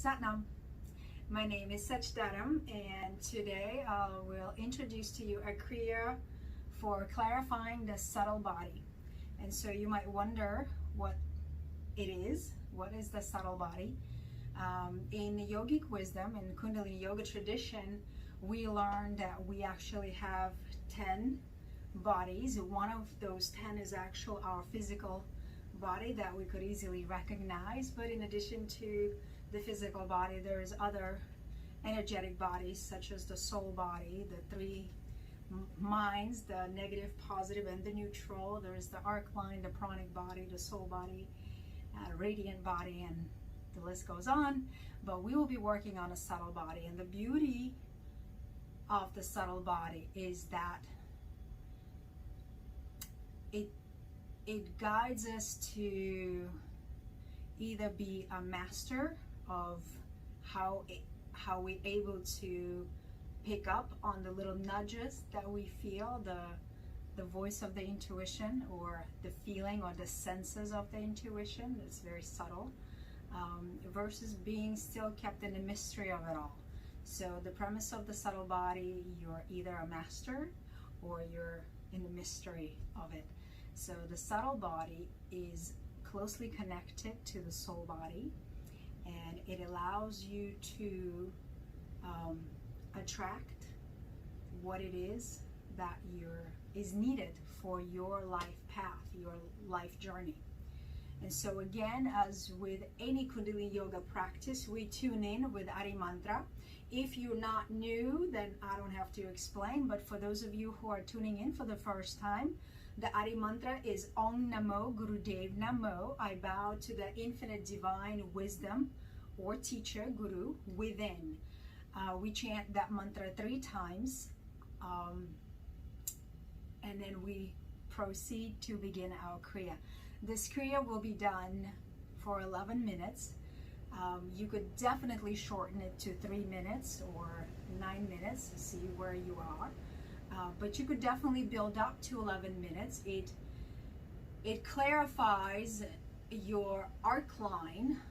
Satnam. My name is Sachdaram, and today I will introduce to you a kriya for clarifying the subtle body. And so you might wonder what it is. What is the subtle body? In yogic wisdom, in Kundalini yoga tradition, we learned that we actually have 10 bodies. One of those 10 is actually our physical body that we could easily recognize, but in addition to the physical body, there's other energetic bodies such as the soul body, the three minds, the negative, positive, and the neutral. There's the arc line, the pranic body, the soul body, radiant body, and the list goes on. But we will be working on a subtle body, and the beauty of the subtle body is that it guides us to either be a master of how we're able to pick up on the little nudges that we feel, the voice of the intuition, or the feeling or the senses of the intuition that's very subtle, versus being still kept in the mystery of it all. So the premise of the subtle body, you're either a master or you're in the mystery of it. So the subtle body is closely connected to the soul body, and it allows you to attract what it is that is needed for your life path, your life journey. And so again, as with any Kundalini yoga practice, we tune in with Adi Mantra. If you're not new, then I don't have to explain, but for those of you who are tuning in for the first time, the Adi Mantra is Om Namo Gurudev Namo. I bow to the infinite divine wisdom or teacher, Guru, within. We chant that mantra 3 times, and then we proceed to begin our kriya. This kriya will be done for 11 minutes. You could definitely shorten it to 3 minutes or 9 minutes to see where you are. But you could definitely build up to 11 minutes. It clarifies your arc line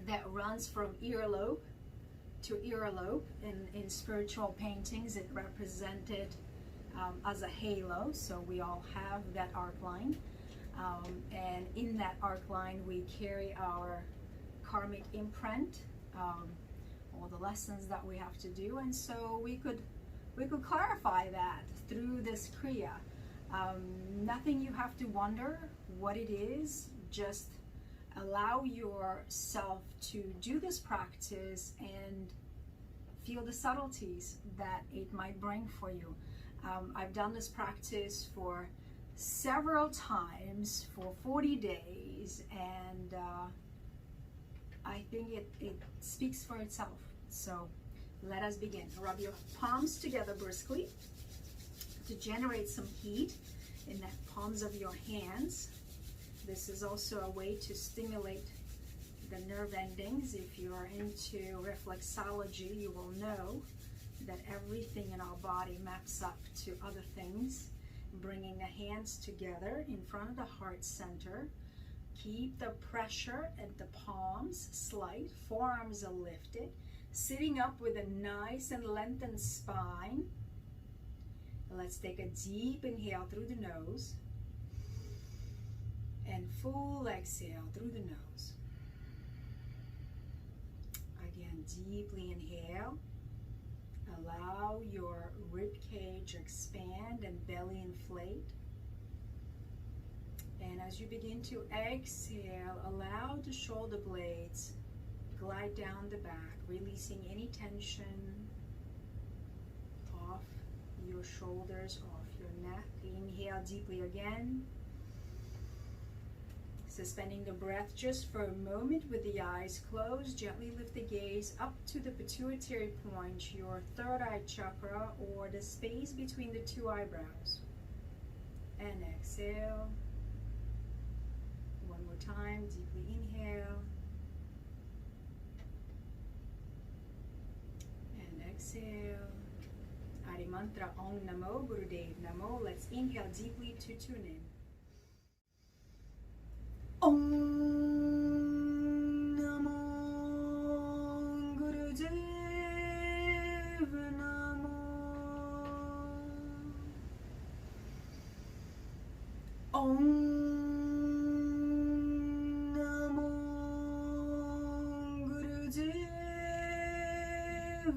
that runs from earlobe to earlobe. In spiritual paintings, it represented as a halo, so we all have that arc line. And in that arc line, we carry our karmic imprint, all the lessons that we have to do, and so we could clarify that through this kriya. Nothing you have to wonder what it is. Just allow yourself to do this practice and feel the subtleties that it might bring for you. I've done this practice for several times for 40 days, and I think it speaks for itself. So let us begin. Rub your palms together briskly to generate some heat in the palms of your hands. This is also a way to stimulate the nerve endings. If you are into reflexology, you will know that everything in our body maps up to other things. Bringing the hands together in front of the heart center. Keep the pressure at the palms slight. Forearms are lifted. Sitting up with a nice and lengthened spine. Let's take a deep inhale through the nose. And full exhale through the nose. Again, deeply inhale. Allow your rib cage expand and belly inflate. And as you begin to exhale, allow the shoulder blades glide down the back, releasing any tension off your shoulders, off your neck. Inhale deeply again. Suspending the breath just for a moment with the eyes closed. Gently lift the gaze up to the pituitary point, your third eye chakra, or the space between the 2 eyebrows. And exhale. One more time, deeply inhale. And exhale. Adi Mantra Om Namo Gurudev Namo. Let's inhale deeply to tune in. Om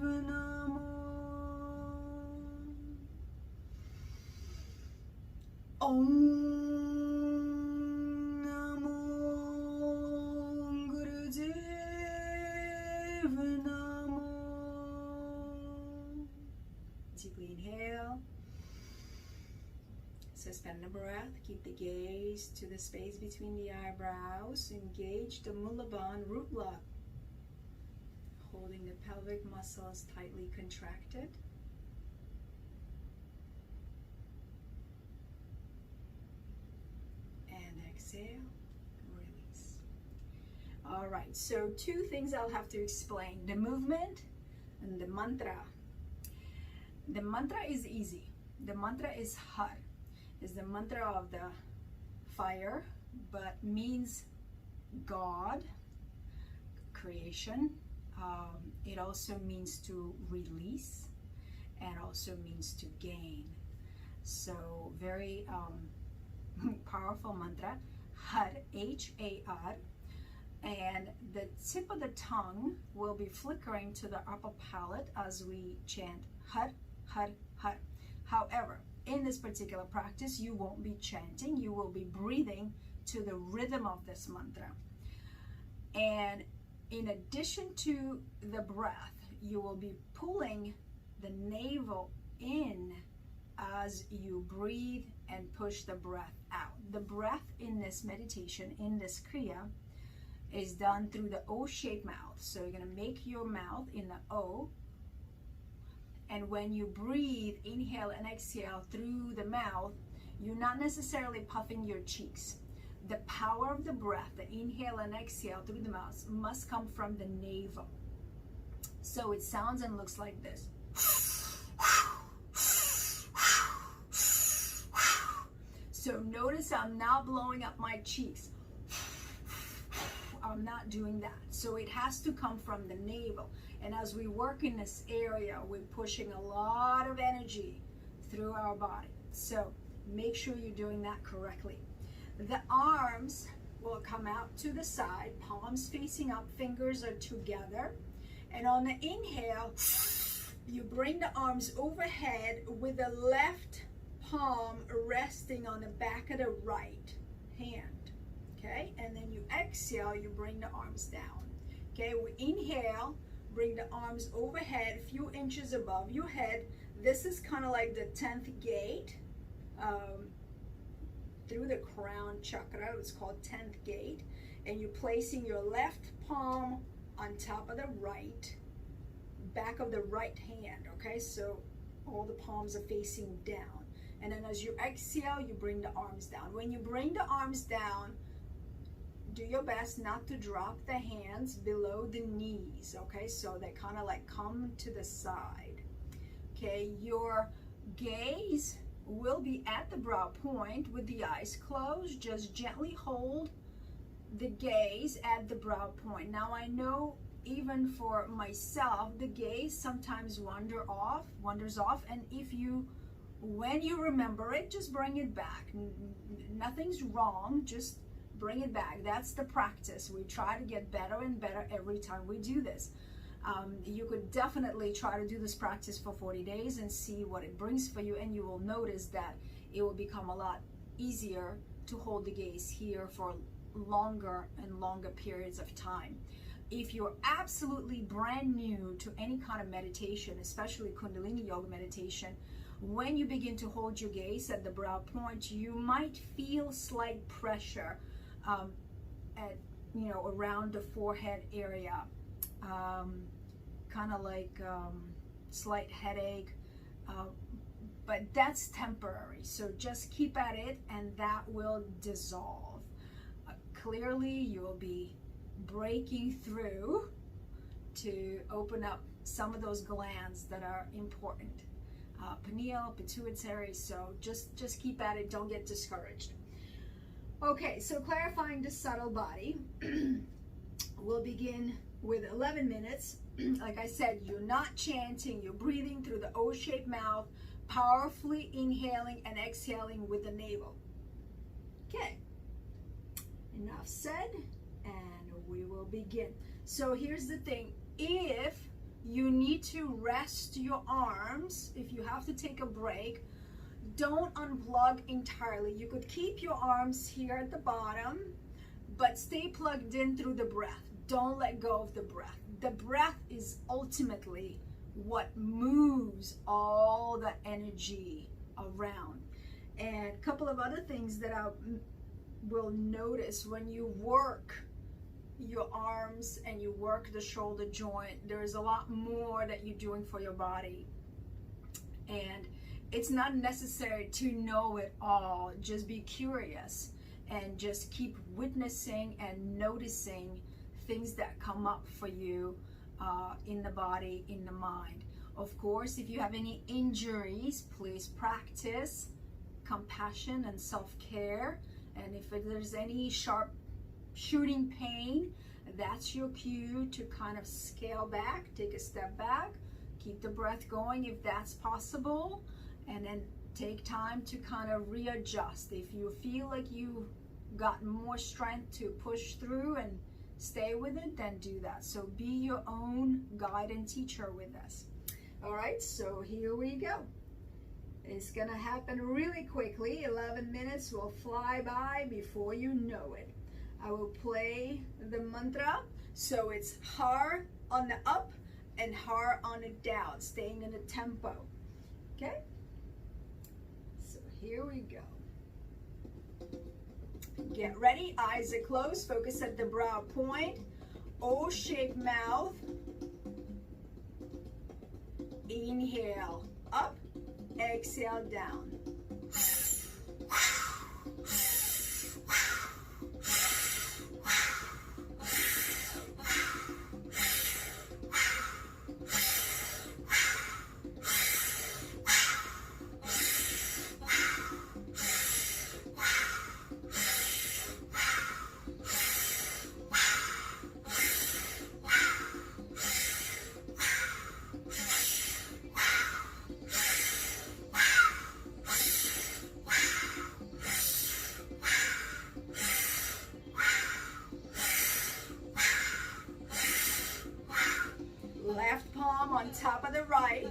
Namo. Om Namo Gurudev Namo. Deeply inhale. Suspend the breath. Keep the gaze to the space between the eyebrows. Engage the Mulaban root lock. Holding the pelvic muscles tightly contracted. And exhale, release. All right, so two things I'll have to explain: the movement and the mantra. The mantra is easy. The mantra is Har. Is the mantra of the fire, but means God, creation. It also means to release, and also means to gain. So very powerful mantra, Har, H-A-R, and the tip of the tongue will be flickering to the upper palate as we chant Har, Har, Har. However, in this particular practice, you won't be chanting, you will be breathing to the rhythm of this mantra. And in addition to the breath, you will be pulling the navel in as you breathe and push the breath out. The breath in this meditation, in this kriya, is done through the O-shaped mouth. So you're going to make your mouth in the O, and when you breathe, inhale and exhale through the mouth, you're not necessarily puffing your cheeks. The power of the breath, the inhale and exhale through the mouth, must come from the navel. So it sounds and looks like this. So notice I'm not blowing up my cheeks. I'm not doing that. So it has to come from the navel. And as we work in this area, we're pushing a lot of energy through our body. So make sure you're doing that correctly. The arms will come out to the side, palms facing up, fingers are together. And on the inhale, you bring the arms overhead with the left palm resting on the back of the right hand. Okay, and then you exhale, you bring the arms down. Okay, we inhale, bring the arms overhead, a few inches above your head. This is kind of like the 10th gate through the crown chakra. It's called 10th gate. And you're placing your left palm on top of the right, back of the right hand. Okay, so all the palms are facing down. And then as you exhale, you bring the arms down. When you bring the arms down, do your best not to drop the hands below the knees, okay? So they kind of like come to the side, okay? Your gaze will be at the brow point with the eyes closed. Just gently hold the gaze at the brow point. Now I know even for myself, the gaze sometimes wanders off, and when you remember it, just bring it back. Nothing's wrong, just bring it back. That's the practice. We try to get better and better every time we do this. You could definitely try to do this practice for 40 days and see what it brings for you, and you will notice that it will become a lot easier to hold the gaze here for longer and longer periods of time. If you're absolutely brand new to any kind of meditation, especially Kundalini Yoga meditation, when you begin to hold your gaze at the brow point, you might feel slight pressure around the forehead area, kind of like slight headache, but that's temporary. So just keep at it, and that will dissolve. Clearly, you'll be breaking through to open up some of those glands that are important, pineal, pituitary. So just keep at it. Don't get discouraged. Okay, so clarifying the subtle body, we'll begin with 11 minutes. Like I said, you're not chanting, you're breathing through the O-shaped mouth, powerfully inhaling and exhaling with the navel. Okay, enough said, and we will begin. So here's the thing, if you need to rest your arms. If you have to take a break, don't unplug entirely. You could keep your arms here at the bottom, but stay plugged in through the breath. Don't let go of the breath. The breath is ultimately what moves all the energy around. And a couple of other things that I will notice when you work your arms and you work the shoulder joint, there's a lot more that you're doing for your body. And it's not necessary to know it all. Just be curious and just keep witnessing and noticing things that come up for you in the body, in the mind. Of course, if you have any injuries, please practice compassion and self-care. And if there's any sharp shooting pain, that's your cue to kind of scale back, take a step back, keep the breath going if that's possible, and then take time to kind of readjust. If you feel like you got more strength to push through and stay with it, then do that. So be your own guide and teacher with this. All right, so here we go. It's gonna happen really quickly. 11 minutes will fly by before you know it. I will play the mantra. So it's har on the up and har on the down, staying in the tempo. Okay? So here we go. Get ready, eyes are closed, focus at the brow point, O-shaped mouth. Inhale up, exhale down. Left palm on top of the right.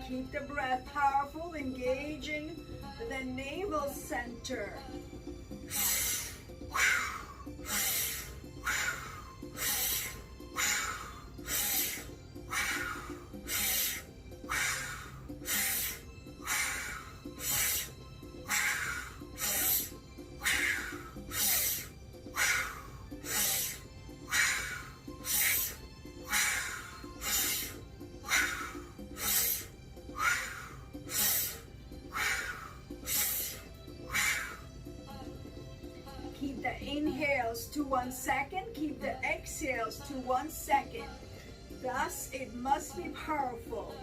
Keep the breath powerful, engaging the navel center. Inhale inhales to 1 second, keep the exhales to 1 second. Thus, it must be powerful.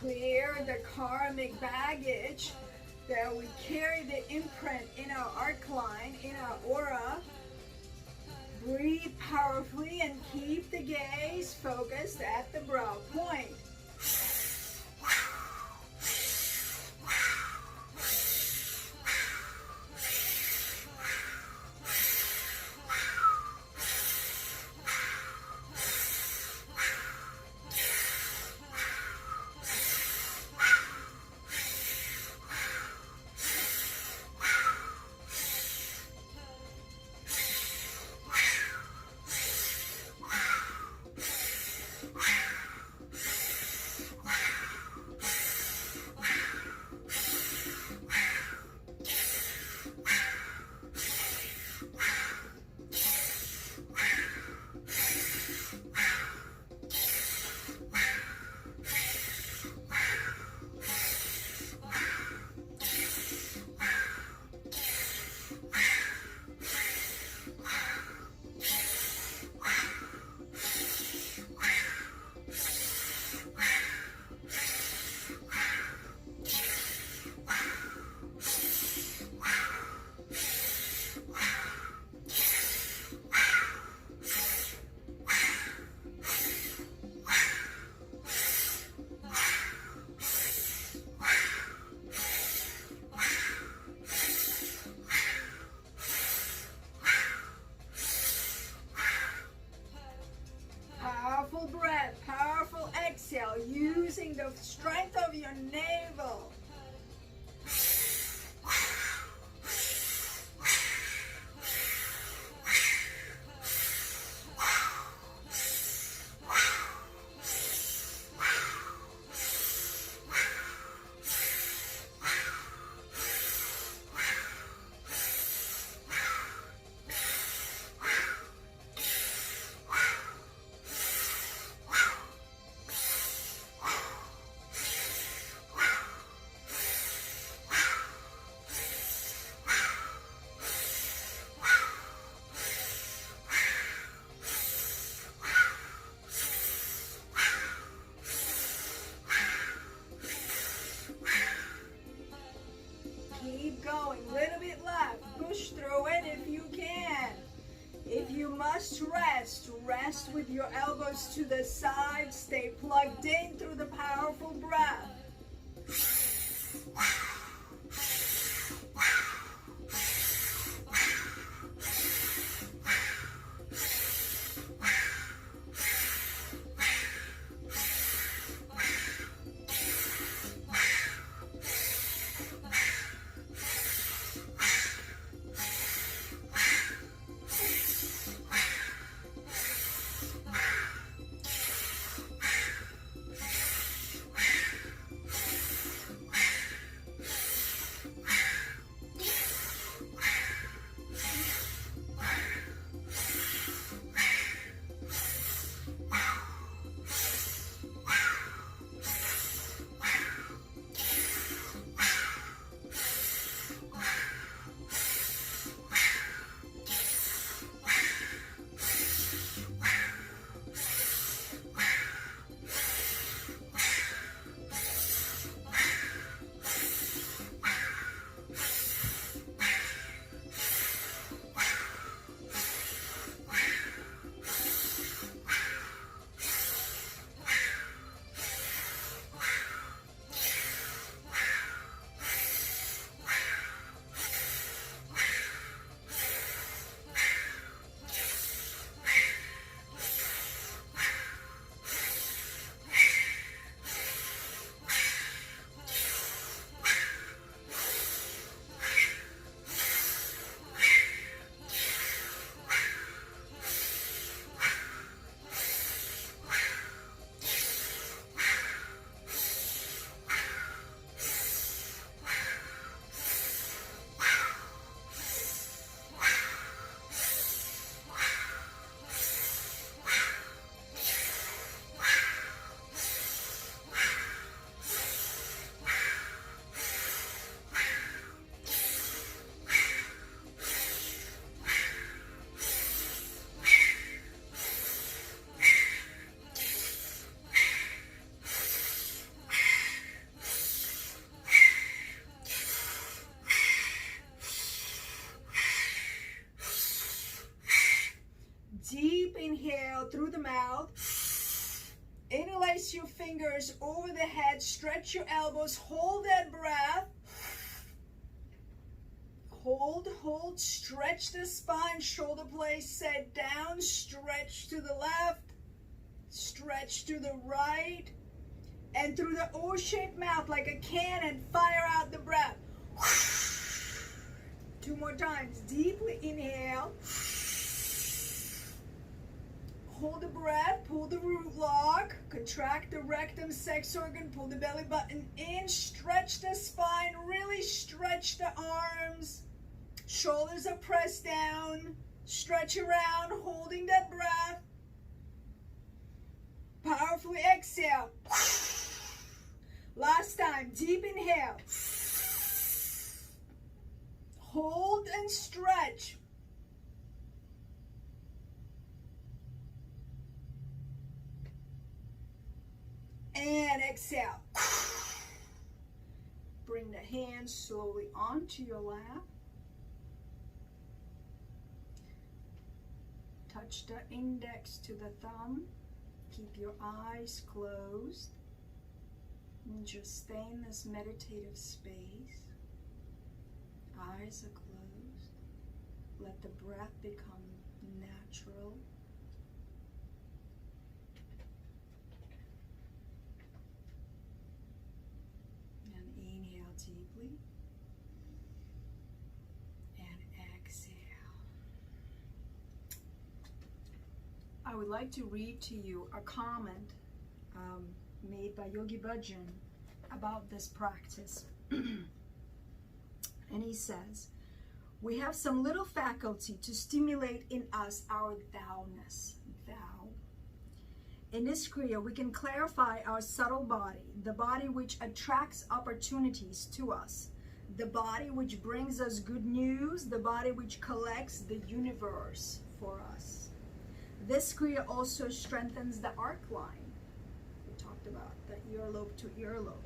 Clear the karmic baggage that we carry, the imprint in our arc line, in our aura. Breathe powerfully and keep the gaze focused at the brow point. must rest. Rest with your elbows to the side. Stay plugged in through the powerful breath. Deep inhale through the mouth. Interlace your fingers over the head. Stretch your elbows. Hold that breath. Hold, hold. Stretch the spine. Shoulder blades set down. Stretch to the left. Stretch to the right. And through the O-shaped mouth like a cannon, fire out the breath. 2 more times. Deeply inhale. Hold the breath, pull the root lock, contract the rectum, sex organ, pull the belly button in, stretch the spine, really stretch the arms. Shoulders are pressed down, stretch around, holding that breath. Powerfully exhale. Last time, deep inhale. Hold and stretch. And exhale. Bring the hands slowly onto your lap. Touch the index to the thumb. Keep your eyes closed. And just stay in this meditative space. Eyes are closed. Let the breath become natural. Deeply and exhale. I would like to read to you a comment made by Yogi Bhajan about this practice. And he says, we have some little faculty to stimulate in us our thou-ness. Thou. In this kriya, we can clarify our subtle body, the body which attracts opportunities to us, the body which brings us good news, the body which collects the universe for us. This kriya also strengthens the arc line. We talked about the earlobe to earlobe.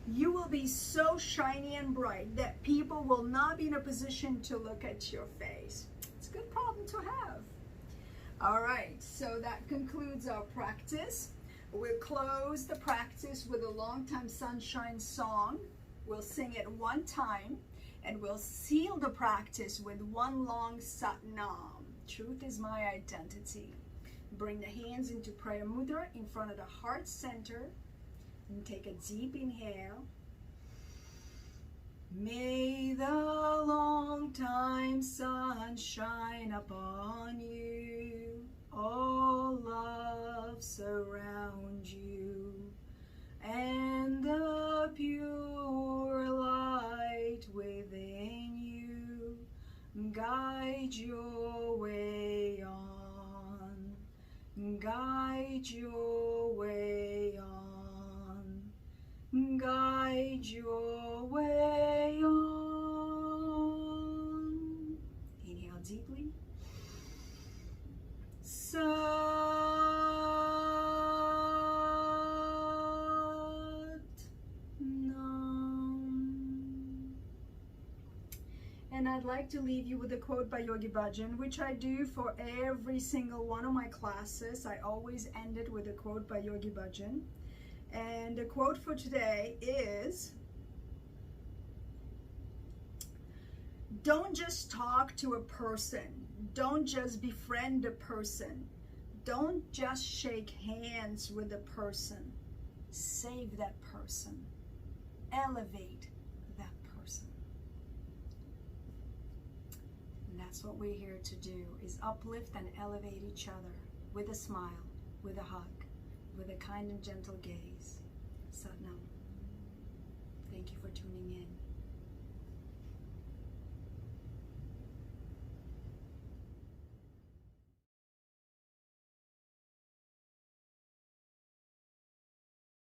You will be so shiny and bright that people will not be in a position to look at your face. It's a good problem to have. All right, so that concludes our practice. We'll close the practice with a long time sunshine song. We'll sing it one time, and we'll seal the practice with one long Satnam. Truth is my identity. Bring the hands into prayer mudra in front of the heart center, and take a deep inhale. May the long time sun shine upon you, all love surround you, and the pure light within you guide your way on, guide your way on, guide your way on. Inhale deeply. And I'd like to leave you with a quote by Yogi Bhajan, which I do for every single one of my classes. I always end it with a quote by Yogi Bhajan. And the quote for today is, don't just talk to a person. Don't just befriend a person. Don't just shake hands with a person. Save that person. Elevate that person. And that's what we're here to do, is uplift and elevate each other with a smile, with a hug, with a kind and gentle gaze. Satnam. Thank you for tuning in.